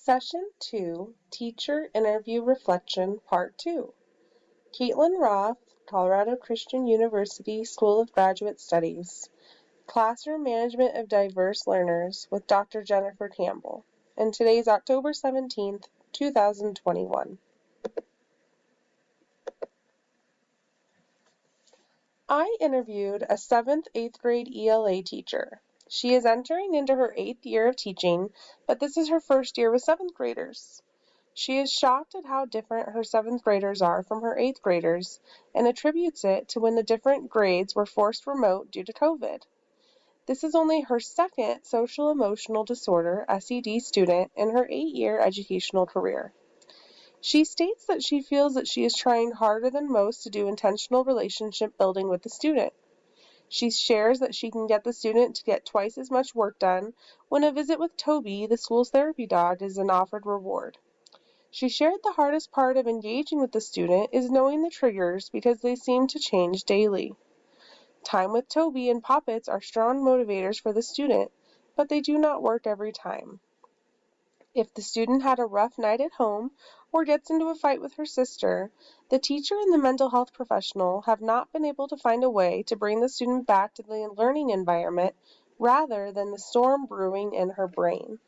Session 2, Teacher Interview Reflection, Part 2. Caitlin Roth, Colorado Christian University School of Graduate Studies. Classroom Management of Diverse Learners with Dr. Jennifer Campbell. And today's October 17th, 2021. I interviewed a 7th, 8th grade ELA teacher. She is entering into her 8th year of teaching, but this is her first year with 7th graders. She is shocked at how different her 7th graders are from her 8th graders and attributes it to when the different grades were forced remote due to COVID. This is only her second social emotional disorder SED student in her 8-year educational career. She states that she feels that she is trying harder than most to do intentional relationship building with the student. She shares that she can get the student to get twice as much work done when a visit with Toby, the school's therapy dog, is an offered reward. She shared the hardest part of engaging with the student is knowing the triggers because they seem to change daily. Time with Toby and Poppets are strong motivators for the student, but they do not work every time. If the student had a rough night at home or gets into a fight with her sister, the teacher and the mental health professional have not been able to find a way to bring the student back to the learning environment rather than the storm brewing in her brain.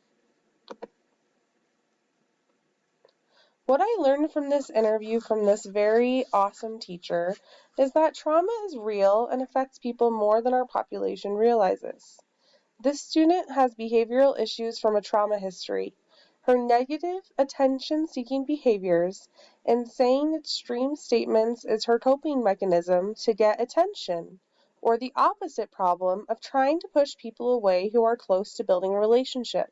What I learned from this interview from this very awesome teacher is that trauma is real and affects people more than our population realizes. This student has behavioral issues from a trauma history. Her negative, attention-seeking behaviors and saying extreme statements is her coping mechanism to get attention, or the opposite problem of trying to push people away who are close to building a relationship.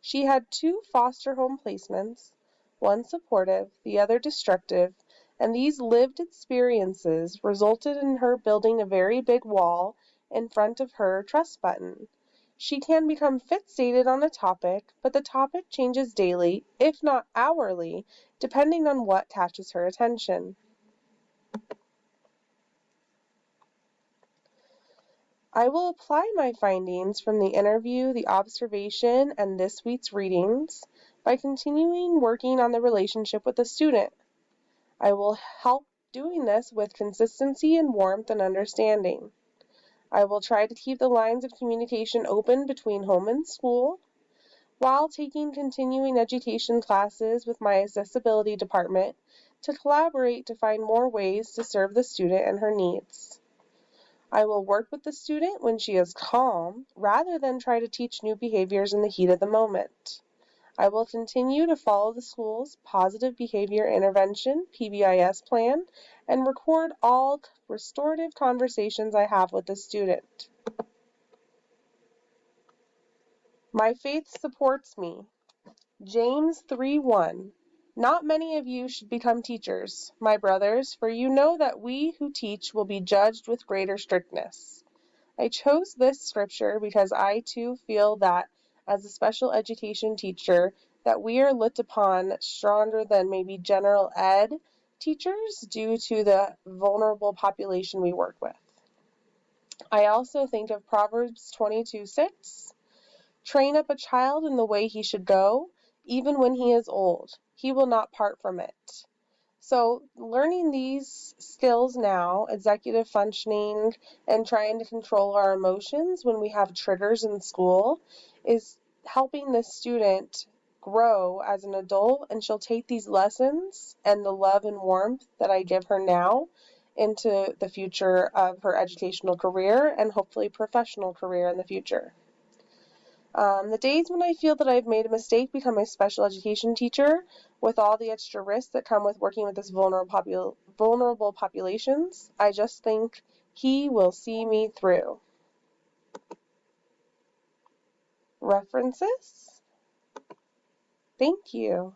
She had 2 foster home placements, one supportive, the other destructive, and these lived experiences resulted in her building a very big wall in front of her trust button. She can become fixated on a topic, but the topic changes daily, if not hourly, depending on what catches her attention. I will apply my findings from the interview, the observation, and this week's readings by continuing working on the relationship with the student. I will help doing this with consistency and warmth and understanding. I will try to keep the lines of communication open between home and school while taking continuing education classes with my accessibility department to collaborate to find more ways to serve the student and her needs. I will work with the student when she is calm rather than try to teach new behaviors in the heat of the moment. I will continue to follow the school's Positive Behavior Intervention PBIS plan and record all restorative conversations I have with the student. My faith supports me. James 3:1. Not many of you should become teachers, my brothers, for you know that we who teach will be judged with greater strictness. I chose this scripture because I too feel that as a special education teacher that we are looked upon stronger than maybe general ed teachers due to the vulnerable population we work with. I also think of Proverbs 22:6. Train up a child in the way he should go, even when he is old. He will not part from it. So learning these skills now, executive functioning and trying to control our emotions when we have triggers in school, is helping the student grow as an adult, and she'll take these lessons and the love and warmth that I give her now into the future of her educational career and hopefully professional career in the future. The days when I feel that I've made a mistake become a special education teacher with all the extra risks that come with working with this vulnerable populations, I just think he will see me through. References? Thank you.